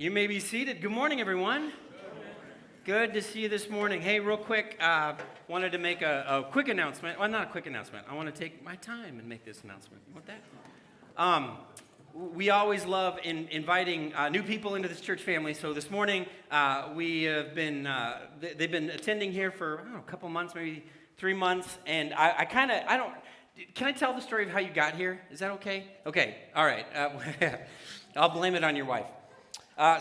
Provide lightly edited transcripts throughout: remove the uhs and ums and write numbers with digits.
You may be seated. Good morning, everyone. Good to see you this morning. Hey, real quick, wanted to make a quick announcement. Well, not a quick announcement. I want to take my time and make this announcement. You want that? We always love inviting new people into this church family. So this morning, we have been, they've been attending here for, a couple months, maybe 3 months. And can I tell the story of how you got here? Is that okay? Okay, all right. I'll blame it on your wife.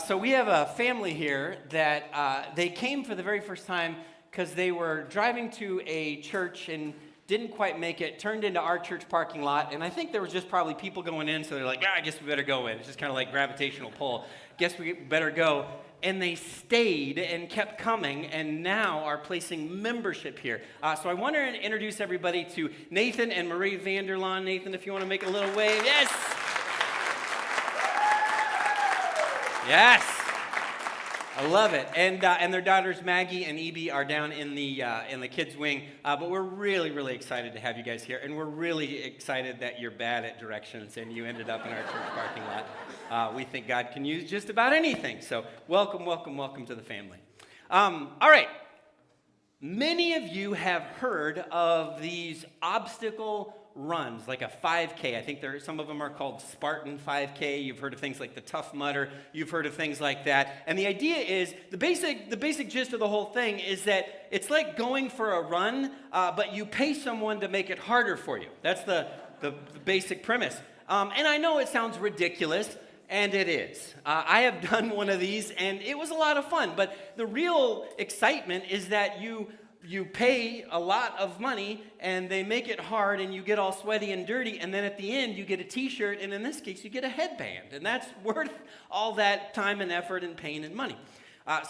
So we have a family here that they came for the very first time because they were driving to a church and didn't quite make it, turned into our church parking lot, and I think there was just probably people going in, so they're like, I guess we better go in. It's just kind of like gravitational pull. Guess we better go. And they stayed and kept coming, and now are placing membership here. So I want to introduce everybody to Nathan and Marie Vanderlaan. Nathan, if you want to make a little wave. Yes! Yes, I love it. And their daughters Maggie and Evie are down in the kids wing. But we're really, really excited to have you guys here, and we're really excited that you're bad at directions and you ended up in our church parking lot. We think God can use just about anything. So welcome, welcome, welcome to the family. All right. Many of you have heard of these obstacle runs, like a 5K. I think some of them are called Spartan 5K. You've heard of things like the Tough Mudder. You've heard of things like that. And the idea is, the basic gist of the whole thing is that it's like going for a run, but you pay someone to make it harder for you. That's the basic premise. And I know it sounds ridiculous, and it is. I have done one of these, and it was a lot of fun. But the real excitement is that you pay a lot of money, and they make it hard, and you get all sweaty and dirty, and then at the end, you get a T-shirt, and in this case, you get a headband. And that's worth all that time and effort and pain and money.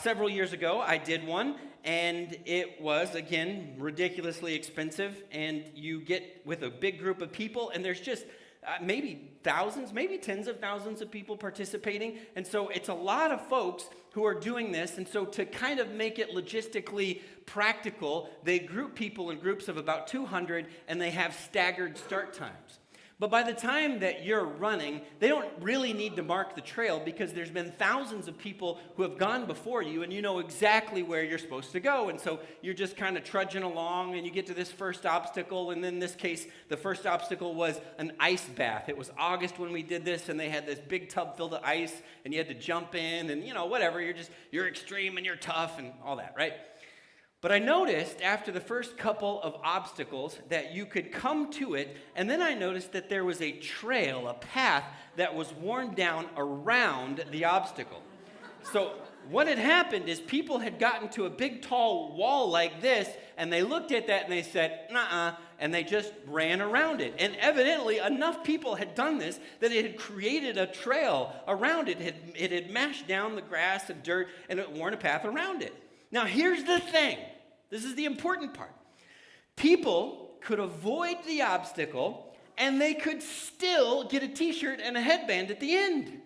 Several years ago, I did one, and it was, again, ridiculously expensive, and you get with a big group of people, and there's just maybe thousands, maybe tens of thousands of people participating. And so it's a lot of folks who are doing this. And so to kind of make it logistically practical, they group people in groups of about 200, and they have staggered start times. But by the time that you're running, they don't really need to mark the trail because there's been thousands of people who have gone before you, and you know exactly where you're supposed to go. And so you're just kind of trudging along, and you get to this first obstacle. And in this case, the first obstacle was an ice bath. It was August when we did this, and they had this big tub filled with ice, and you had to jump in, and whatever. You're extreme and you're tough and all that, right? But I noticed after the first couple of obstacles that you could come to it, and then I noticed that there was a trail, a path that was worn down around the obstacle. So what had happened is people had gotten to a big tall wall like this, and they looked at that and they said, nuh-uh, and they just ran around it. And evidently enough people had done this that it had created a trail around it. It had mashed down the grass and dirt, and it worn a path around it. Now, here's the thing. This is the important part. People could avoid the obstacle, and they could still get a T-shirt and a headband at the end.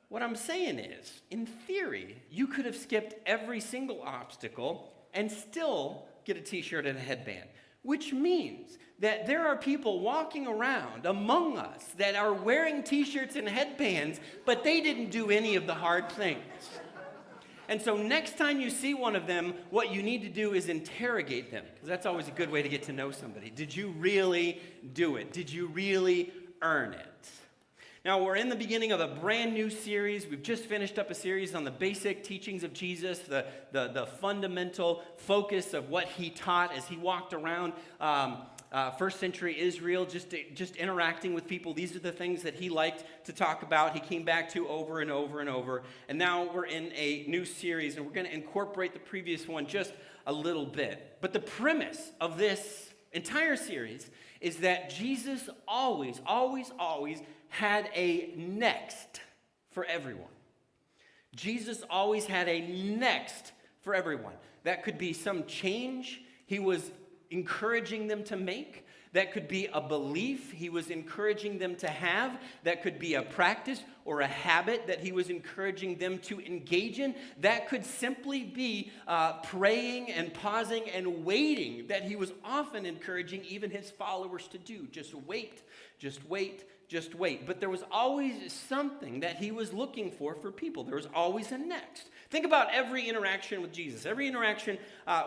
What I'm saying is, in theory, you could have skipped every single obstacle and still get a T-shirt and a headband, which means that there are people walking around among us that are wearing T-shirts and headbands, but they didn't do any of the hard things. And so next time you see one of them, what you need to do is interrogate them, because that's always a good way to get to know somebody. Did you really do it? Did you really earn it? Now, we're in the beginning of a brand new series. We've just finished up a series on the basic teachings of Jesus, the fundamental focus of what he taught as he walked around first century Israel, just interacting with people. These are the things that he liked to talk about. He came back to over and over and over. And now we're in a new series, and we're going to incorporate the previous one just a little bit. But the premise of this entire series is that Jesus always, always, always had a next for everyone. Jesus always had a next for everyone. That could be some change he was encouraging them to make. That could be a belief he was encouraging them to have. That could be a practice or a habit that he was encouraging them to engage in. That could simply be praying and pausing and waiting that he was often encouraging even his followers to do. Just wait, just wait, just wait. But there was always something that he was looking for people. There was always a next. Think about every interaction with Jesus. Every interaction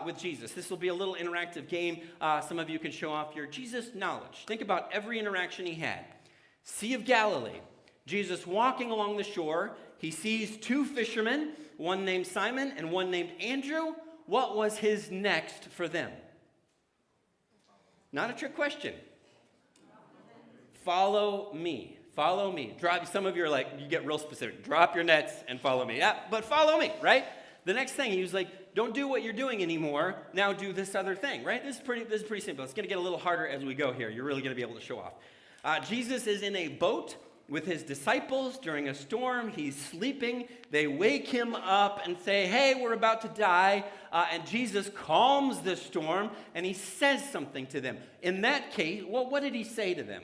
with Jesus. This will be a little interactive game. Some of you can show off your Jesus knowledge. Think about every interaction he had. Sea of Galilee. Jesus walking along the shore. He sees two fishermen, one named Simon and one named Andrew. What was his next for them? Not a trick question. Follow me. Follow me. Some of you are like, you get real specific. Drop your nets and follow me. Yeah, but follow me, right? The next thing, he was like, don't do what you're doing anymore. Now do this other thing, right? This is pretty simple. It's going to get a little harder as we go here. You're really going to be able to show off. Jesus is in a boat with his disciples during a storm. He's sleeping. They wake him up and say, hey, we're about to die. And Jesus calms the storm, and he says something to them. In that case, well, what did he say to them?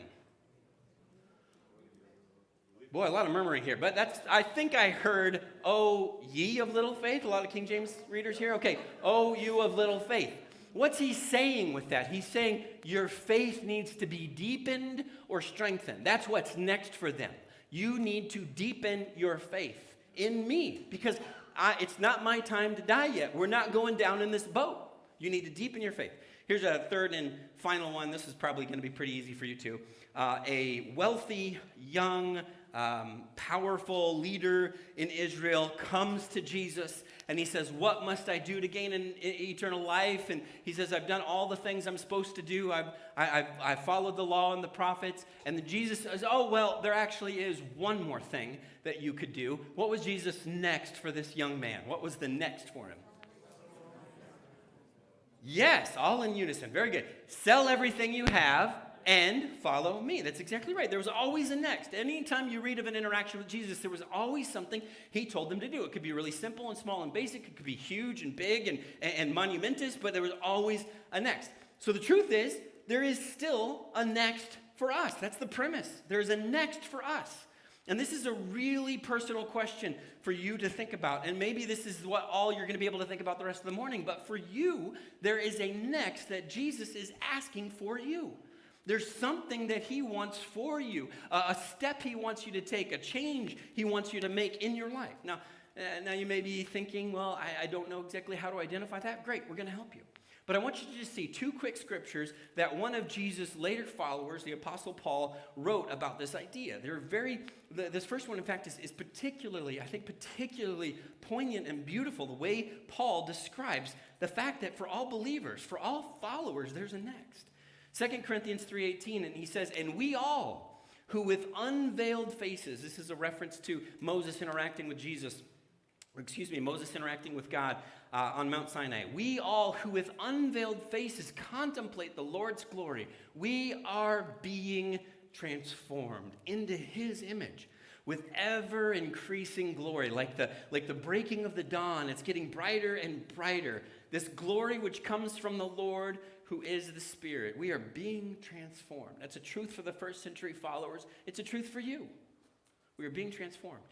Boy, a lot of murmuring here. But I think I heard, oh, ye of little faith. A lot of King James readers here. Okay, oh, you of little faith. What's he saying with that? He's saying your faith needs to be deepened or strengthened. That's what's next for them. You need to deepen your faith in me because it's not my time to die yet. We're not going down in this boat. You need to deepen your faith. Here's a third and final one. This is probably going to be pretty easy for you too. A wealthy, young, powerful leader in Israel comes to Jesus and he says, what must I do to gain an eternal life? And he says, I've done all the things I'm supposed to do. I've followed the law and the prophets. And then Jesus says, oh, well, there actually is one more thing that you could do. What was Jesus next for this young man? What was the next for him? Yes, all in unison. Very good. Sell everything you have and follow me. That's exactly right. There was always a next. Anytime you read of an interaction with Jesus, there was always something he told them to do. It could be really simple and small and basic. It could be huge and big and monumentous, but there was always a next. So the truth is, there is still a next for us. That's the premise. There's a next for us. And this is a really personal question for you to think about. And maybe this is what all you're going to be able to think about the rest of the morning. But for you, there is a next that Jesus is asking for you. There's something that he wants for you, a step he wants you to take, a change he wants you to make in your life. Now you may be thinking, well, I don't know exactly how to identify that. Great, we're going to help you. But I want you to just see two quick scriptures that one of Jesus' later followers, the Apostle Paul, wrote about this idea. This first one, in fact, is particularly poignant and beautiful, the way Paul describes the fact that for all believers, for all followers, there's a next. 2 Corinthians 3:18, and he says, and we all who with unveiled faces, this is a reference to Moses interacting with Moses interacting with God on Mount Sinai. We all who with unveiled faces contemplate the Lord's glory, we are being transformed into his image with ever increasing glory, like the breaking of the dawn. It's getting brighter and brighter. This glory which comes from the Lord who is the Spirit. We are being transformed. That's a truth for the first century followers. It's a truth for you. We are being transformed.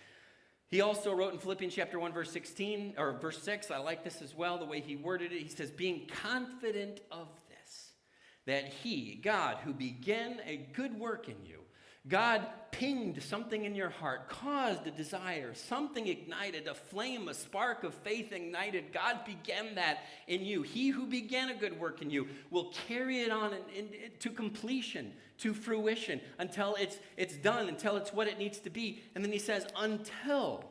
He also wrote in Philippians chapter 1, verse 16, or verse 6, I like this as well, the way he worded it. He says, being confident of this, that he, God, who began a good work in you, God pinged something in your heart, caused a desire, something ignited, a flame, a spark of faith ignited. God began that in you. He who began a good work in you will carry it on to completion, to fruition, until it's done, until it's what it needs to be. And then he says, until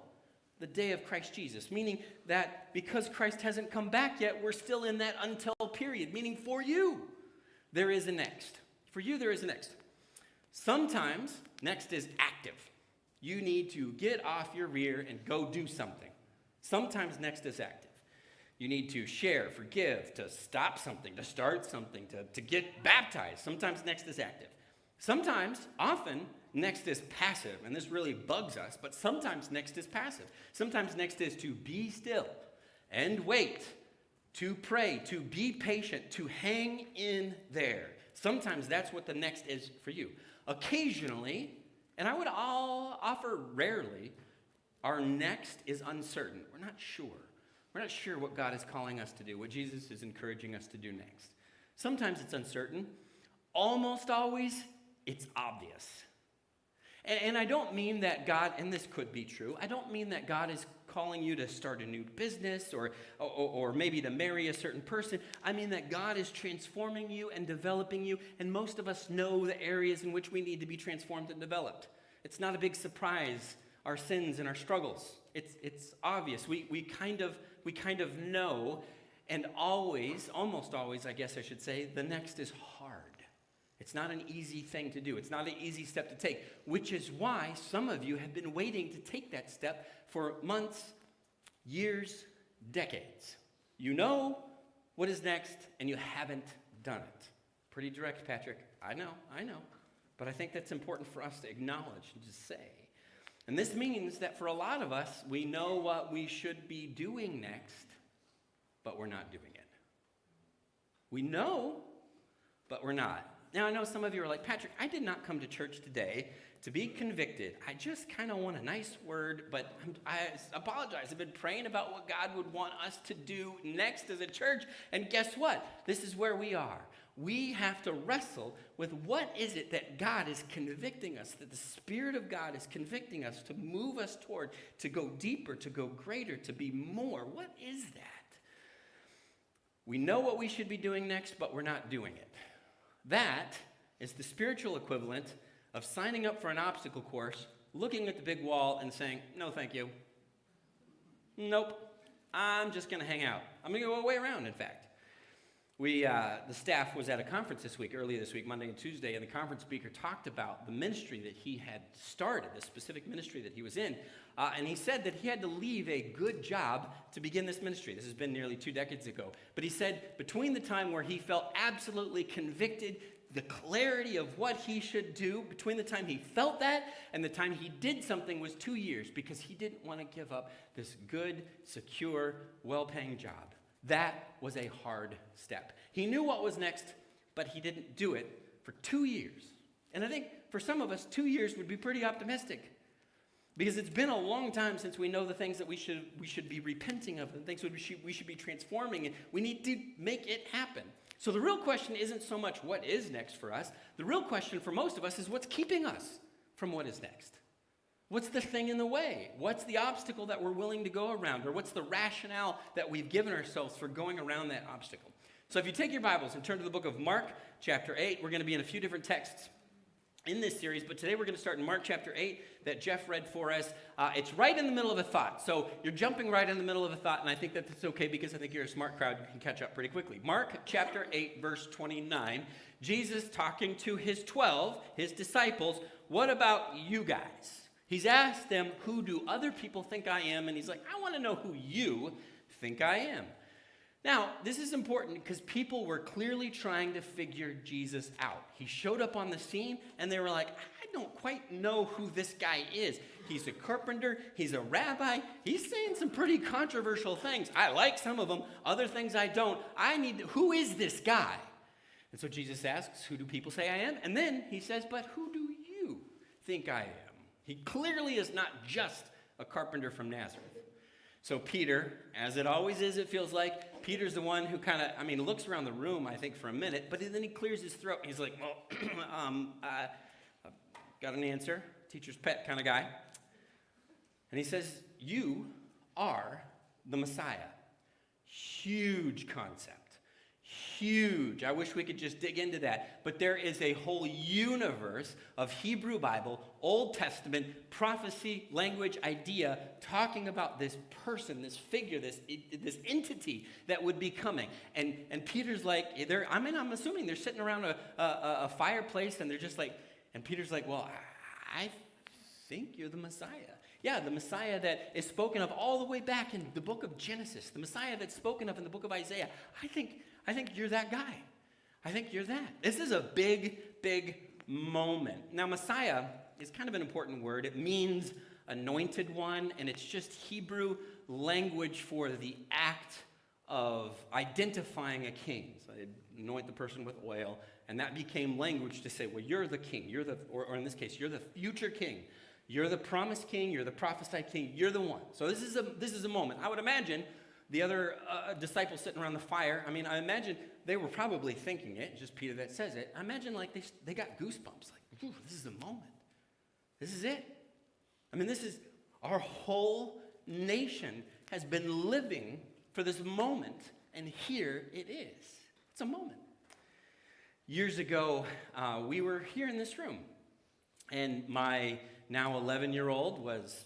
the day of Christ Jesus, meaning that because Christ hasn't come back yet, we're still in that until period, meaning for you, there is a next. For you, there is a next. Sometimes next is active. You need to get off your rear and go do something. Sometimes next is active. You need to share, forgive, to stop something, to start something, to get baptized. Sometimes next is active. Often, next is passive, and this really bugs us, but sometimes next is passive. Sometimes next is to be still and wait, to pray, to be patient, to hang in there. Sometimes that's what the next is for you. Occasionally, and I would offer rarely, our next is uncertain. We're not sure. We're not sure what God is calling us to do, what Jesus is encouraging us to do next. Sometimes it's uncertain. Almost always, it's obvious. And I don't mean that God, and this could be true, I don't mean that God is calling you to start a new business or maybe to marry a certain person. I mean that God is transforming you and developing you, and most of us know the areas in which we need to be transformed and developed. It's not a big surprise, our sins and our struggles. It's obvious. We kind of know, and almost always, I guess I should say, the next is hard. It's not an easy thing to do. It's not an easy step to take, which is why some of you have been waiting to take that step for months, years, decades. You know what is next, and you haven't done it. Pretty direct, Patrick. I know. But I think that's important for us to acknowledge and to say. And this means that for a lot of us, we know what we should be doing next, but we're not doing it. We know, but we're not. Now, I know some of you are like, Patrick, I did not come to church today to be convicted. I just kind of want a nice word, but I apologize. I've been praying about what God would want us to do next as a church, and guess what? This is where we are. We have to wrestle with what is it that God is convicting us, that the Spirit of God is convicting us to move us toward, to go deeper, to go greater, to be more. What is that? We know what we should be doing next, but we're not doing it. That is the spiritual equivalent of signing up for an obstacle course, looking at the big wall and saying, no, thank you. Nope, I'm just going to hang out. I'm going to go way around, in fact. The staff was at a conference earlier this week, Monday and Tuesday, and the conference speaker talked about the ministry that he had started, the specific ministry that he was in, and he said that he had to leave a good job to begin this ministry. This has been nearly 2 decades ago. But he said between the time where he felt absolutely convicted, the clarity of what he should do, between the time he felt that and the time he did something was 2 years, because he didn't want to give up this good, secure, well-paying job. That was a hard step. He knew what was next, but he didn't do it for 2 years. And I think for some of us, 2 years would be pretty optimistic, because it's been a long time since we know the things that we should be repenting of, the things that we should be transforming, and we need to make it happen. So the real question isn't so much what is next for us. The real question for most of us is what's keeping us from what is next. What's the thing in the way? What's the obstacle that we're willing to go around? Or what's the rationale that we've given ourselves for going around that obstacle? So if you take your Bibles and turn to the book of Mark, chapter 8, we're going to be in a few different texts in this series, but today we're going to start in Mark chapter 8 that Jeff read for us. It's right in the middle of a thought. So you're jumping right in the middle of a thought, and I think that's okay because I think you're a smart crowd. You can catch up pretty quickly. Mark chapter 8, verse 29, Jesus talking to his 12, his disciples, what about you guys? He's asked them, who do other people think I am? And he's like, I want to know who you think I am. Now, this is important because people were clearly trying to figure Jesus out. He showed up on the scene, and they were like, I don't quite know who this guy is. He's a carpenter. He's a rabbi. He's saying some pretty controversial things. I like some of them. Other things I don't. Who is this guy? And so Jesus asks, who do people say I am? And then he says, but who do you think I am? He clearly is not just a carpenter from Nazareth. So Peter, as it always is, it feels like, Peter's the one who kind of, looks around the room, I think, for a minute, but then he clears his throat. He's like, well, I've got an answer, teacher's pet kind of guy. And he says, you are the Messiah. Huge concept. Huge. I wish we could just dig into that. But there is a whole universe of Hebrew Bible, Old Testament, prophecy, language, idea, talking about this person, this figure, this entity that would be coming. And Peter's like, I'm assuming they're sitting around a fireplace, and they're just like, and Peter's like, well, I think you're the Messiah. Yeah, the Messiah that is spoken of all the way back in the book of Genesis, the Messiah that's spoken of in the book of Isaiah. I think you're that guy. I think you're that. This is a big, big moment. Now, Messiah is kind of an important word. It means anointed one, and it's just Hebrew language for the act of identifying a king. So they anoint the person with oil, and that became language to say, well, you're the king. Or in this case, you're the future king. You're the promised king. You're the prophesied king. You're the one. So this is a moment. I would imagine the other disciples sitting around the fire, I imagine they were probably thinking it, just Peter that says it. I imagine like they got goosebumps, like, ooh, this is a moment. This is it. I mean, this is our whole nation has been living for this moment, and here it is. It's a moment. Years ago, we were here in this room, and my now 11-year-old was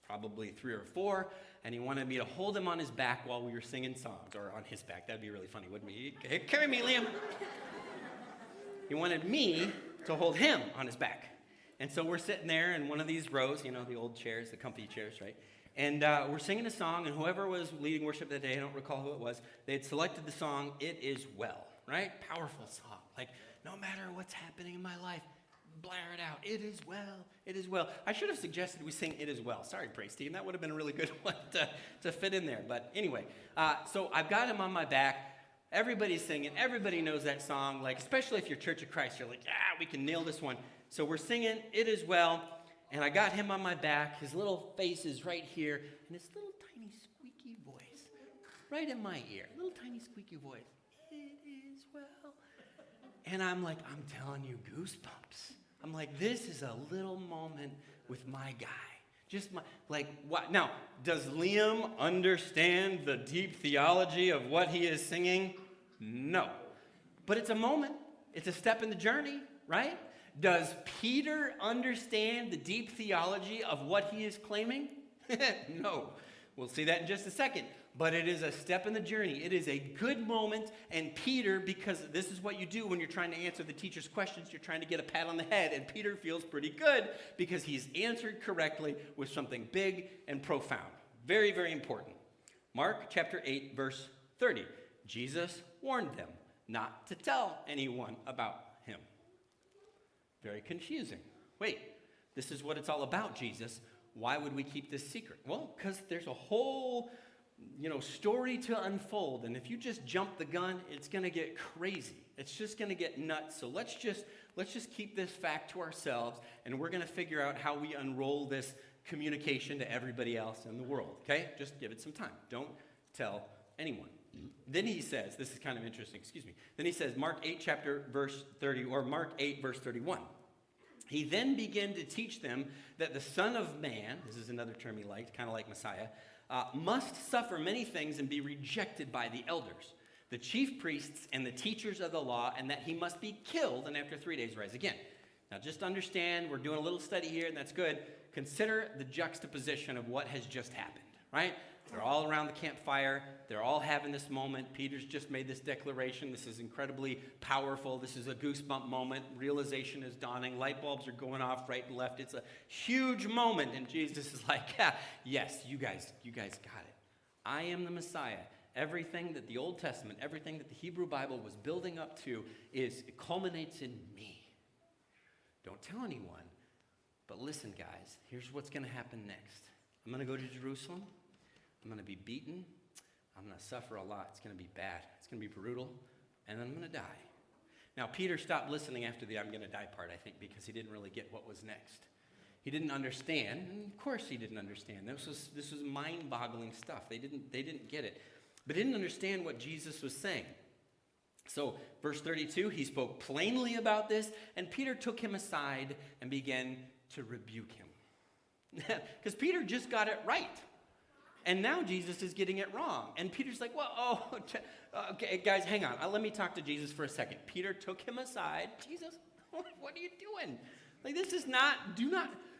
probably 3 or 4, and he wanted me to hold him on his back while we were singing songs, or on his back. That'd be really funny, wouldn't it? Hey, carry me, Liam. He wanted me to hold him on his back. And so we're sitting there in one of these rows, you know, the old chairs, the comfy chairs, right? And we're singing a song, and whoever was leading worship that day, I don't recall who it was, they had selected the song, It Is Well, right? Powerful song. Like, no matter what's happening in my life, blare it out. It is well. It is well. I should have suggested we sing It Is Well. Sorry, praise team. That would have been a really good one to fit in there. But anyway, so I've got him on my back. Everybody's singing. Everybody knows that song. Like, especially if you're Church of Christ, you're like, yeah, we can nail this one. So we're singing It Is Well. And I got him on my back. His little face is right here. And his little tiny squeaky voice right in my ear. Little tiny squeaky voice. It is well. And I'm like, I'm telling you, goosebumps. I'm like, this is a little moment with my guy. Just my, like, what? Now, does Liam understand the deep theology of what he is singing? No. But it's a moment. It's a step in the journey, right? Does Peter understand the deep theology of what he is claiming? No. We'll see that in just a second. But it is a step in the journey. It is a good moment. And Peter, because this is what you do when you're trying to answer the teacher's questions, you're trying to get a pat on the head. And Peter feels pretty good because he's answered correctly with something big and profound. Very, very important. Mark chapter 8, verse 30. Jesus warned them not to tell anyone about him. Very confusing. Wait, this is what it's all about, Jesus. Why would we keep this secret? Well, because there's a whole, story to unfold. And if you just jump the gun, it's going to get crazy. It's just going to get nuts. So let's just keep this fact to ourselves, and we're going to figure out how we unroll this communication to everybody else in the world. Okay? Just give it some time. Don't tell anyone. Then he says, this is kind of interesting, Then he says, Mark 8 verse 30, or Mark 8 verse 31. He then began to teach them that the Son of Man, this is another term he liked, kind of like Messiah, must suffer many things and be rejected by the elders, the chief priests, and the teachers of the law, and that he must be killed and after 3 days rise again. Now just understand, we're doing a little study here, and that's good. Consider the juxtaposition of what has just happened, right? They're all around the campfire. They're all having this moment. Peter's just made this declaration. This is incredibly powerful. This is a goosebump moment. Realization is dawning. Light bulbs are going off right and left. It's a huge moment. And Jesus is like, yeah, yes, you guys got it. I am the Messiah. Everything that the Old Testament, everything that the Hebrew Bible was building up to it culminates in me. Don't tell anyone. But listen, guys, here's what's going to happen next. I'm going to go to Jerusalem. I'm going to be beaten. I'm going to suffer a lot. It's going to be bad. It's going to be brutal. And then I'm going to die. Now, Peter stopped listening after the I'm going to die part, I think, because he didn't really get what was next. He didn't understand. And of course he didn't understand. This was mind-boggling stuff. They didn't get it. But he didn't understand what Jesus was saying. So, verse 32, he spoke plainly about this, and Peter took him aside and began to rebuke him. Because Peter just got it right. And now Jesus is getting it wrong. And Peter's like, okay, guys, hang on. Let me talk to Jesus for a second. Peter took him aside. Jesus, what are you doing? Like, this is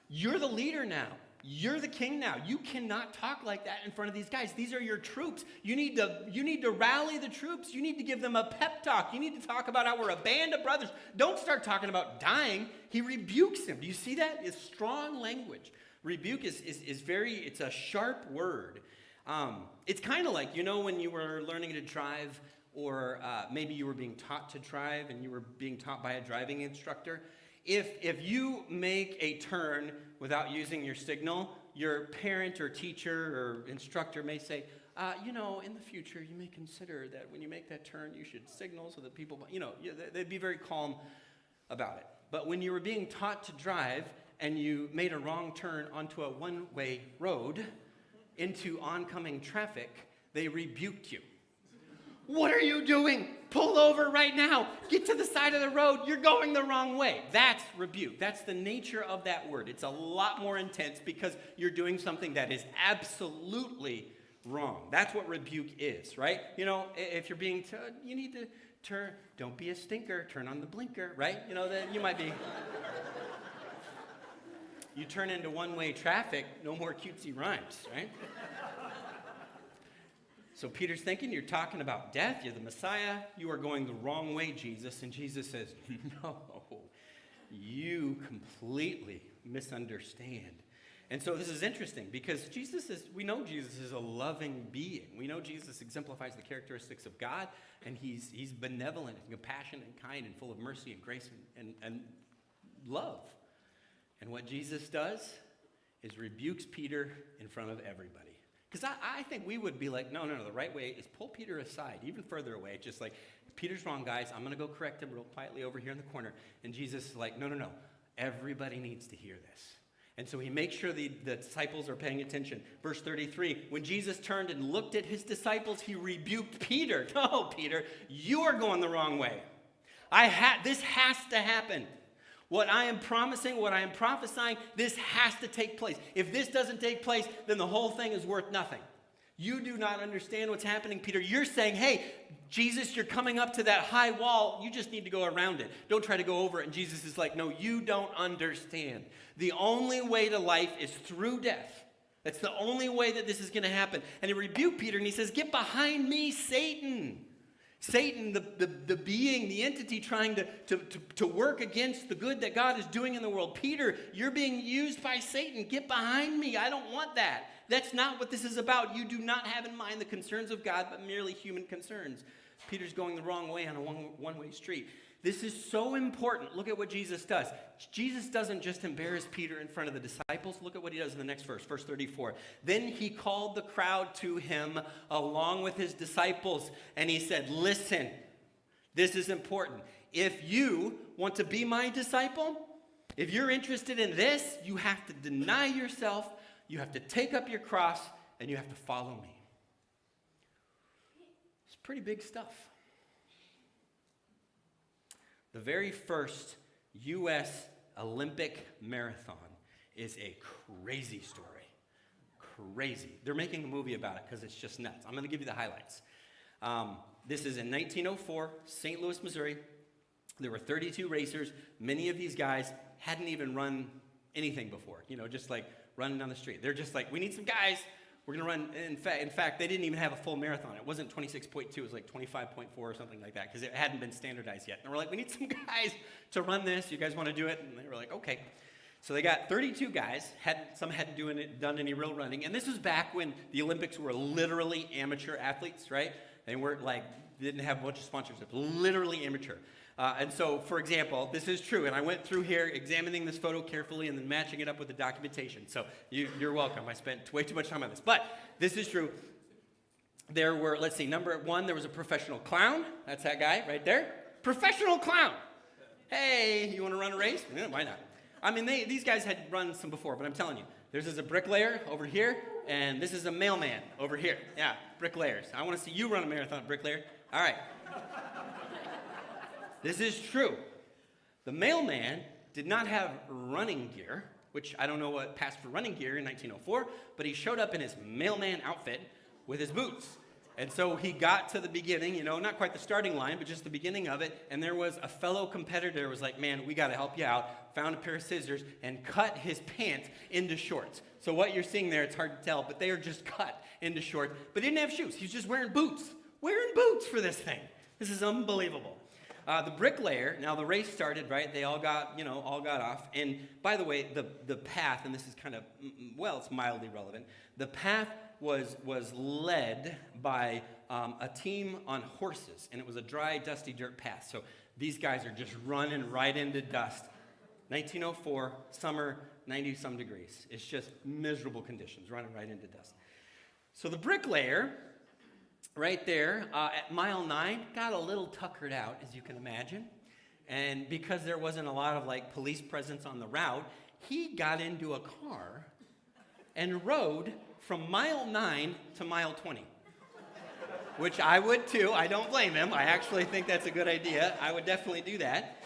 you're the leader now. You're the king now. You cannot talk like that in front of these guys. These are your troops. You need to rally the troops. You need to give them a pep talk. You need to talk about how we're a band of brothers. Don't start talking about dying. He rebukes him. Do you see that? It's strong language. Rebuke is it's a sharp word. It's kind of like, when you were learning to drive, or maybe you were being taught to drive and you were being taught by a driving instructor. If you make a turn without using your signal, your parent or teacher or instructor may say, in the future, you may consider that when you make that turn, you should signal so that people, they'd be very calm about it. But when you were being taught to drive and you made a wrong turn onto a one-way road into oncoming traffic, they rebuked you. What are you doing? Pull over right now. Get to the side of the road. You're going the wrong way. That's rebuke. That's the nature of that word. It's a lot more intense because you're doing something that is absolutely wrong. That's what rebuke is, right? You know, if you're being, you need to turn, don't be a stinker, turn on the blinker, right? You know, that you might be. You turn into one-way traffic, no more cutesy rhymes, right? So Peter's thinking, you're talking about death, you're the Messiah, you are going the wrong way, Jesus. And Jesus says, no, you completely misunderstand. And so this is interesting because we know Jesus is a loving being. We know Jesus exemplifies the characteristics of God, and he's benevolent and compassionate and kind and full of mercy and grace and love. And what Jesus does is rebukes Peter in front of everybody. Because I think we would be like, no, the right way is pull Peter aside, even further away. Just like, Peter's wrong, guys. I'm going to go correct him real quietly over here in the corner. And Jesus is like, no. Everybody needs to hear this. And so he makes sure the disciples are paying attention. Verse 33, when Jesus turned and looked at his disciples, he rebuked Peter. No, Peter, you are going the wrong way. This has to happen. What I am promising, what I am prophesying, this has to take place. If this doesn't take place, then the whole thing is worth nothing. You do not understand what's happening, Peter. You're saying, hey, Jesus, you're coming up to that high wall. You just need to go around it. Don't try to go over it. And Jesus is like, no, you don't understand. The only way to life is through death. That's the only way that this is going to happen. And he rebuked Peter and he says, get behind me, Satan. Satan, the being, the entity trying to work against the good that God is doing in the world. Peter, you're being used by Satan. Get behind me. I don't want that. That's not what this is about. You do not have in mind the concerns of God, but merely human concerns. Peter's going the wrong way on a one-way street. This is so important. Look at what Jesus does. Jesus doesn't just embarrass Peter in front of the disciples. Look at what he does in the next verse, verse 34. Then he called the crowd to him along with his disciples, and he said, listen, this is important. If you want to be my disciple, if you're interested in this, you have to deny yourself, you have to take up your cross, and you have to follow me. It's pretty big stuff. The very first U.S. Olympic marathon is a crazy story. Crazy. They're making a movie about it because it's just nuts. I'm going to give you the highlights. This is in 1904, St. Louis, Missouri. There were 32 racers. Many of these guys hadn't even run anything before, just like running down the street. They're just like, we need some guys. We're going to run. In fact, they didn't even have a full marathon. It wasn't 26.2. It was like 25.4 or something like that because it hadn't been standardized yet. And we're like, we need some guys to run this. You guys want to do it? And they were like, okay. So they got 32 guys. Some hadn't done any real running. And this was back when the Olympics were literally amateur athletes, right? They weren't didn't have a bunch of sponsorship. Literally amateur. And so, for example, this is true, and I went through here examining this photo carefully and then matching it up with the documentation. So you're welcome. I spent way too much time on this. But this is true. There were, let's see, number one, there was a professional clown. That's that guy right there. Professional clown. Hey, you want to run a race? Yeah, why not? I mean, these guys had run some before, but I'm telling you, this is a bricklayer over here, and this is a mailman over here. Yeah, bricklayers. I want to see you run a marathon, bricklayer. All right. This is true. The mailman did not have running gear, which I don't know what passed for running gear in 1904, but he showed up in his mailman outfit with his boots. And so he got to the beginning, not quite the starting line, but just the beginning of it, and there was a fellow competitor who was like, man, we got to help you out, found a pair of scissors, and cut his pants into shorts. So what you're seeing there, it's hard to tell, but they are just cut into shorts. But he didn't have shoes. He's just wearing boots. Wearing boots for this thing. This is unbelievable. The bricklayer, now the race started, right? They all got off. And by the way, the path, and this is kind of, it's mildly relevant. The path was led by a team on horses, and it was a dry, dusty dirt path. So these guys are just running right into dust. 1904, summer, 90-some degrees. It's just miserable conditions, running right into dust. So the bricklayer, right there, at mile 9, got a little tuckered out, as you can imagine. And because there wasn't a lot of police presence on the route, he got into a car and rode from mile 9 to mile 20. which I would too. I don't blame him. I actually think that's a good idea. I would definitely do that.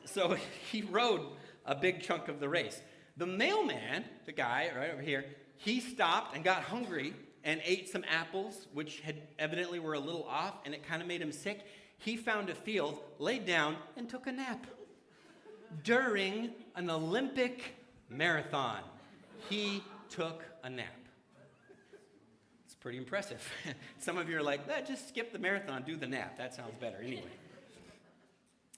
So he rode a big chunk of the race. The mailman, the guy right over here, he stopped and got hungry and ate some apples, which had evidently were a little off, and it kind of made him sick. He found a field, laid down, and took a nap during an Olympic marathon. He took a nap. It's pretty impressive. Some of you are like, just skip the marathon, do the nap. That sounds better. Anyway.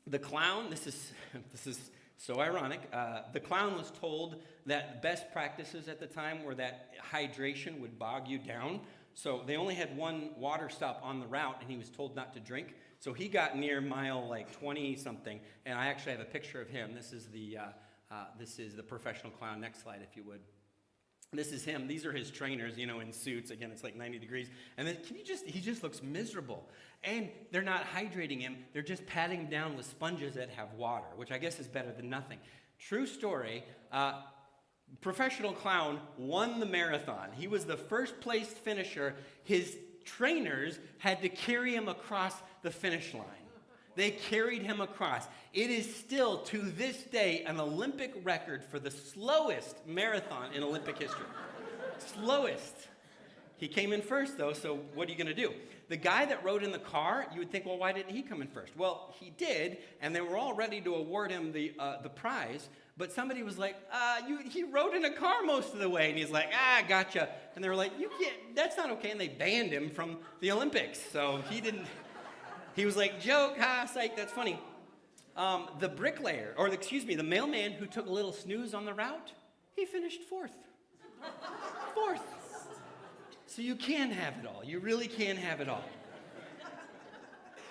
The clown, this is so ironic. The clown was told that best practices at the time were that hydration would bog you down. So they only had one water stop on the route, and he was told not to drink. So he got near mile like 20-something, and I actually have a picture of him. This is the professional clown. Next slide, if you would. This is him. These are his trainers, in suits. Again, it's like 90 degrees. And then he just looks miserable. And they're not hydrating him. They're just patting him down with sponges that have water, which I guess is better than nothing. True story. Professional clown won the marathon. He was the first place finisher. His trainers had to carry him across the finish line. They carried him across. It is still, to this day, an Olympic record for the slowest marathon in Olympic history. Slowest. He came in first, though, so what are you going to do? The guy that rode in the car, you would think, well, why didn't he come in first? Well, he did, and they were all ready to award him the prize, but somebody was like, he rode in a car most of the way, and he's like, gotcha. And they were like, you can't, that's not okay, and they banned him from the Olympics, so he didn't. He was like, joke, psych, that's funny. The bricklayer, the mailman who took a little snooze on the route, he finished fourth. Fourth. So you can have it all. You really can have it all.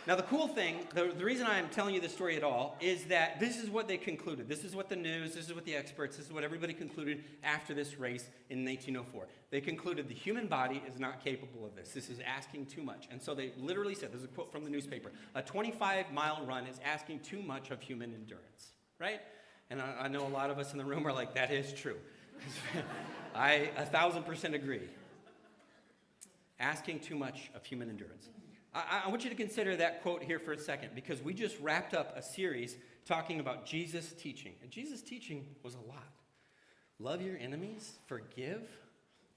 Now, the cool thing, the reason I'm telling you this story at all is that this is what they concluded. This is what the news, this is what the experts, this is what everybody concluded after this race in 1904. They concluded the human body is not capable of this. This is asking too much. And so they literally said, this is a quote from the newspaper, a 25-mile run is asking too much of human endurance, right? And I know a lot of us in the room are like, that is true. I 1,000% agree. Asking too much of human endurance. I want you to consider that quote here for a second, because we just wrapped up a series talking about Jesus' teaching. And Jesus' teaching was a lot. Love your enemies, forgive,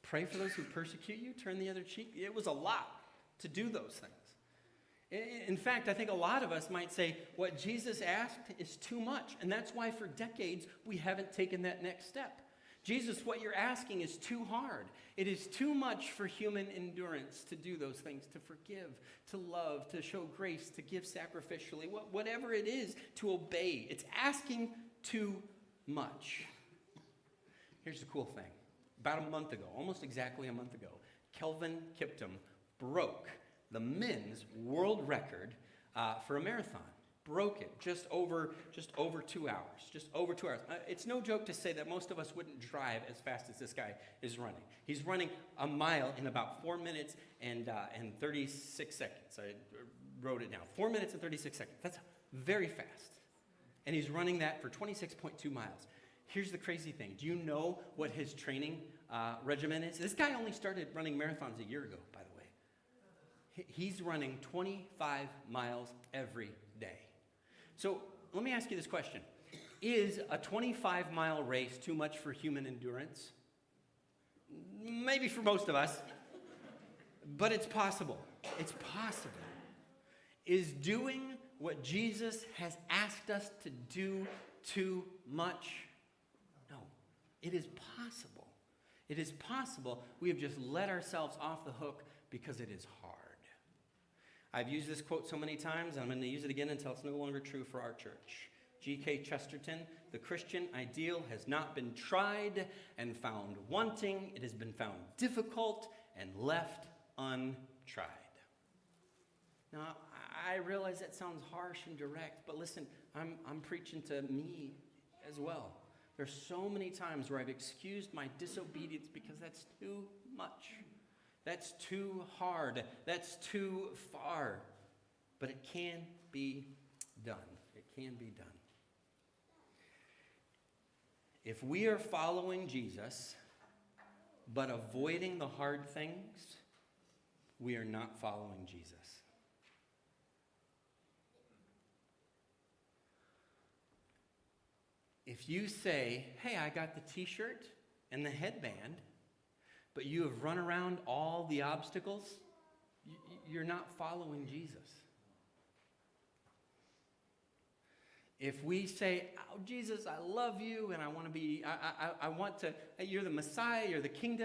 pray for those who persecute you, turn the other cheek. It was a lot to do those things. In fact, I think a lot of us might say what Jesus asked is too much. And that's why for decades we haven't taken that next step. Jesus, what you're asking is too hard. It is too much for human endurance to do those things, to forgive, to love, to show grace, to give sacrificially, whatever it is, to obey. It's asking too much. Here's the cool thing. About a month ago, almost exactly a month ago, Kelvin Kiptum broke the men's world record for a marathon. Broke it just over 2 hours. Just over 2 hours. It's no joke to say that most of us wouldn't drive as fast as this guy is running. He's running a mile in about 4 minutes and 36 seconds. I wrote it down. 4 minutes and 36 seconds. That's very fast. And he's running that for 26.2 miles. Here's the crazy thing. Do you know what his training regimen is? This guy only started running marathons a year ago, by the way. He's running 25 miles every day. So let me ask you this question. Is a 25-mile race too much for human endurance? Maybe for most of us, but it's possible. It's possible. Is doing what Jesus has asked us to do too much? No, it is possible. It is possible. We have just let ourselves off the hook because it is hard. I've used this quote so many times, I'm going to use it again until it's no longer true for our church. G.K. Chesterton, the Christian ideal has not been tried and found wanting. It has been found difficult and left untried. Now, I realize that sounds harsh and direct, but listen, I'm preaching to me as well. There's so many times where I've excused my disobedience because that's too much. That's too hard. That's too far. But it can be done. It can be done. If we are following Jesus, but avoiding the hard things, we are not following Jesus. If you say, hey, I got the t-shirt and the headband, but you have run around all the obstacles, you're not following Jesus. If we say, oh, Jesus, I love you, and I want to be, I want to, you're the Messiah, you're the king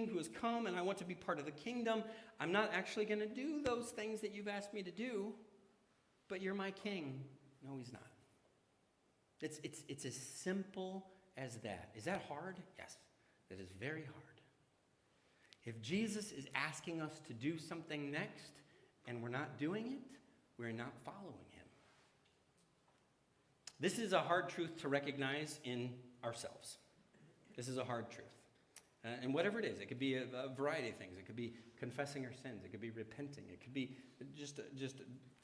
who has come, and I want to be part of the kingdom, I'm not actually going to do those things that you've asked me to do, but you're my king. No, he's not. It's as simple as that. Is that hard? Yes, that is very hard. If Jesus is asking us to do something next, and we're not doing it, we're not following him. This is a hard truth to recognize in ourselves. This is a hard truth. And whatever it is, it could be a variety of things. It could be confessing our sins. It could be repenting. It could be just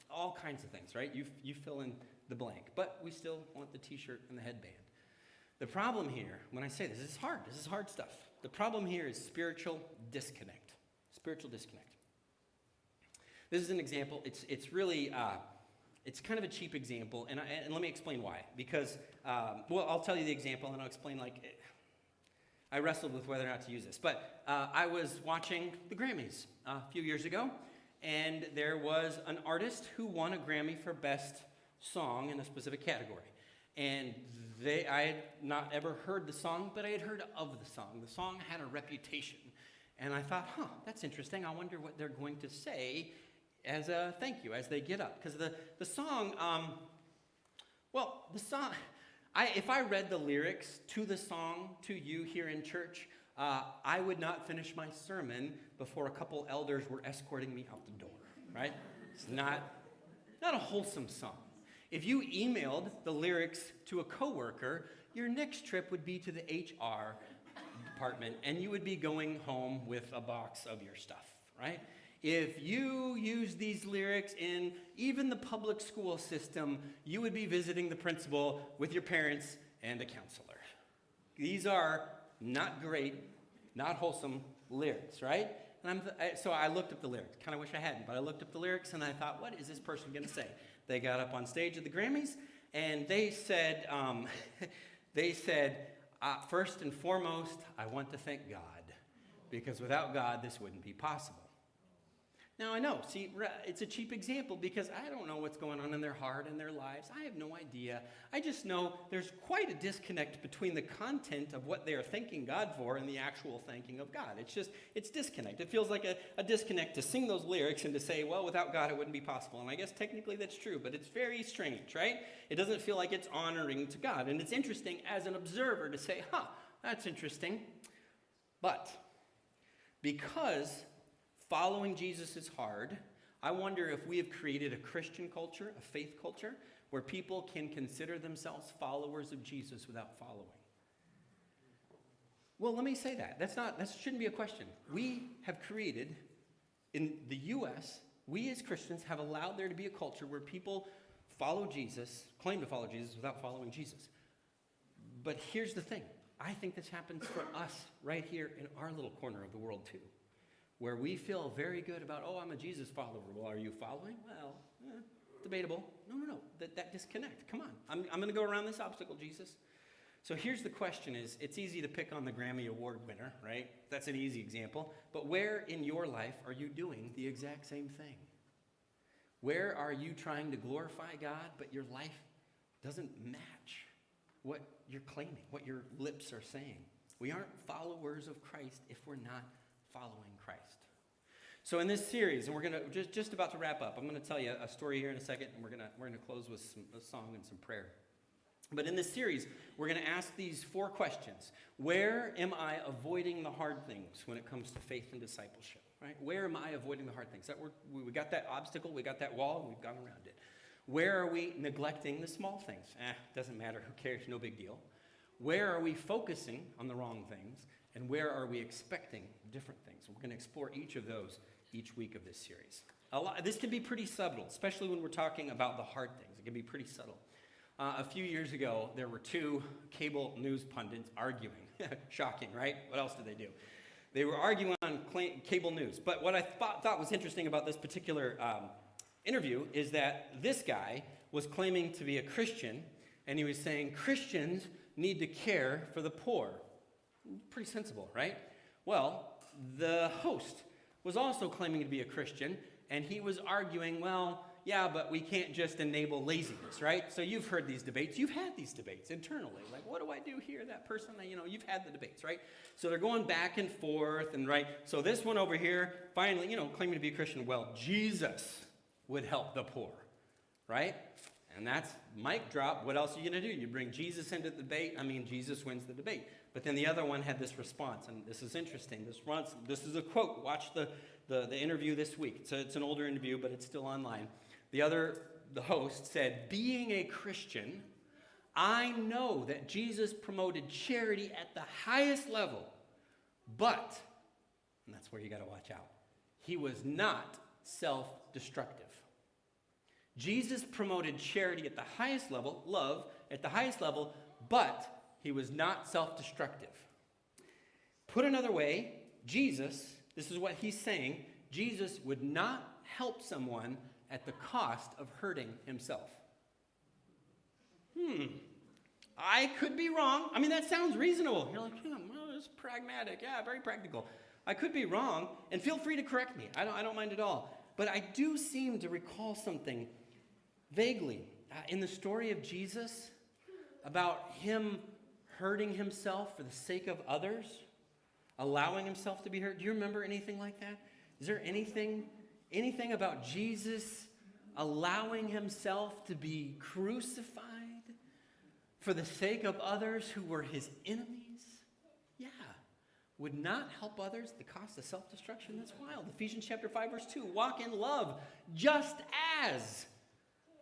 all kinds of things, right? You fill in the blank. But we still want the t-shirt and the headband. The problem here, when I say this is hard. This is hard stuff. The problem here is spiritual disconnect. Spiritual disconnect. This is an example. It's really... it's kind of a cheap example, and let me explain why. Because, I'll tell you the example, and I'll explain, I wrestled with whether or not to use this. But I was watching the Grammys a few years ago, and there was an artist who won a Grammy for Best Song in a specific category. And I had not ever heard the song, but I had heard of the song. The song had a reputation. And I thought, that's interesting. I wonder what they're going to say as a thank you, as they get up. Because the song, if I read the lyrics to the song to you here in church, I would not finish my sermon before a couple elders were escorting me out the door, right? It's not a wholesome song. If you emailed the lyrics to a coworker, your next trip would be to the HR department, and you would be going home with a box of your stuff, right? If you use these lyrics in even the public school system, you would be visiting the principal with your parents and a counselor. These are not great, not wholesome lyrics, right? And so I looked up the lyrics. Kind of wish I hadn't, but I looked up the lyrics and I thought, what is this person going to say? They got up on stage at the Grammys and they said, first and foremost, I want to thank God, because without God, this wouldn't be possible. Now, I know, it's a cheap example because I don't know what's going on in their heart and their lives. I have no idea. I just know there's quite a disconnect between the content of what they are thanking God for and the actual thanking of God. It's disconnect. It feels like a disconnect to sing those lyrics and to say, well, without God, it wouldn't be possible. And I guess technically that's true, but it's very strange, right? It doesn't feel like it's honoring to God. And it's interesting as an observer to say, that's interesting. But because following Jesus is hard, I wonder if we have created a Christian culture, a faith culture, where people can consider themselves followers of Jesus without following. Well, let me say that. That shouldn't be a question. We have created, in the U.S., we as Christians have allowed there to be a culture where people follow Jesus, claim to follow Jesus without following Jesus. But here's the thing. I think this happens for us right here in our little corner of the world too, where we feel very good about, I'm a Jesus follower. Well, are you following? Well, debatable. No. That disconnect. Come on. I'm going to go around this obstacle, Jesus. So here's the question is, it's easy to pick on the Grammy Award winner, right? That's an easy example. But where in your life are you doing the exact same thing? Where are you trying to glorify God, but your life doesn't match what you're claiming, what your lips are saying? We aren't followers of Christ if we're not following Christ. So in this series, and we're going to just about to wrap up, I'm going to tell you a story here in a second, and we're going to close with a song and some prayer. But in this series, we're going to ask these 4 questions. Where am I avoiding the hard things when it comes to faith and discipleship? Right? Where am I avoiding the hard things? We got that obstacle, we got that wall, and we've gone around it. Where are we neglecting the small things? Doesn't matter, who cares, no big deal. Where are we focusing on the wrong things? And where are we expecting different things? We're going to explore each of those each week of this series. This can be pretty subtle, especially when we're talking about the hard things. It can be pretty subtle. A few years ago, there were 2 cable news pundits arguing. Shocking, right? What else did they do? They were arguing on cable news. But what I thought was interesting about this particular interview is that this guy was claiming to be a Christian, and he was saying Christians need to care for the poor. Pretty sensible, right? Well, the host was also claiming to be a Christian, and he was arguing, well, yeah, but we can't just enable laziness, right? So you've heard these debates. You've had these debates internally. Like, what do I do here? That person, you've had the debates, right? So they're going back and forth, and right? So this one over here, finally, claiming to be a Christian, well, Jesus would help the poor, right? And that's mic drop. What else are you going to do? You bring Jesus into the debate. Jesus wins the debate. But then the other one had this response, and this is interesting. This is a quote. Watch the interview this week. So it's an older interview, but it's still online. The host said, being a Christian, I know that Jesus promoted charity at the highest level, but, and that's where you got to watch out, he was not self-destructive. Jesus promoted charity at the highest level, love at the highest level, but he was not self-destructive. Put another way, Jesus, this is what he's saying, Jesus would not help someone at the cost of hurting himself. I could be wrong. That sounds reasonable. You're like, well, it's pragmatic. Yeah, very practical. I could be wrong, and feel free to correct me. I don't mind at all. But I do seem to recall something vaguely in the story of Jesus about him hurting himself for the sake of others, allowing himself to be hurt. Do you remember anything like that? Is there anything about Jesus allowing himself to be crucified for the sake of others who were his enemies? Yeah. Would not help others at the cost of self-destruction? That's wild. Ephesians chapter 5, verse 2. Walk in love, just as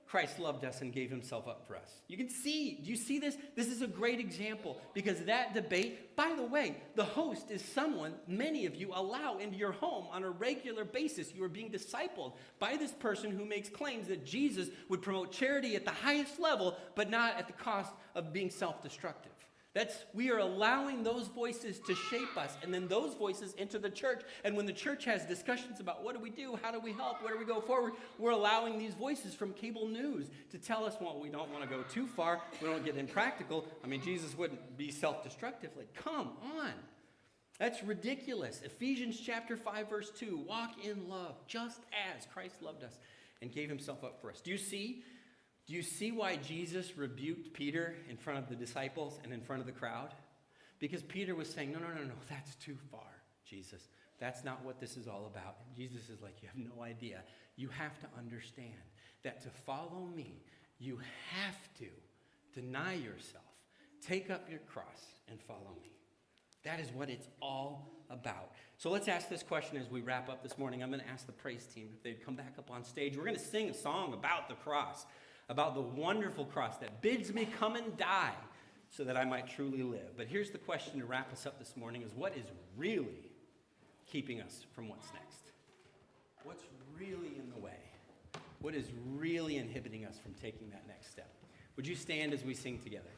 Christ loved us and gave himself up for us. You can see, do you see this? This is a great example because that debate, by the way, the host is someone many of you allow into your home on a regular basis. You are being discipled by this person who makes claims that Jesus would promote charity at the highest level, but not at the cost of being self-destructive. We are allowing those voices to shape us, and then those voices enter the church. And when the church has discussions about what do we do, how do we help, where do we go forward, we're allowing these voices from cable news to tell us, well, we don't want to go too far, we don't get impractical. Jesus wouldn't be self-destructive. Like, come on. That's ridiculous. Ephesians chapter 5, verse 2, walk in love, just as Christ loved us and gave himself up for us. Do you see why Jesus rebuked Peter in front of the disciples and in front of the crowd? Because Peter was saying, no, that's too far, Jesus. That's not what this is all about. And Jesus is like, you have no idea. You have to understand that to follow me, you have to deny yourself, take up your cross, and follow me. That is what it's all about. So let's ask this question as we wrap up this morning. I'm going to ask the praise team if they'd come back up on stage. We're going to sing a song about the cross, about the wonderful cross that bids me come and die so that I might truly live. But here's the question to wrap us up this morning is what is really keeping us from what's next? What's really in the way? What is really inhibiting us from taking that next step? Would you stand as we sing together?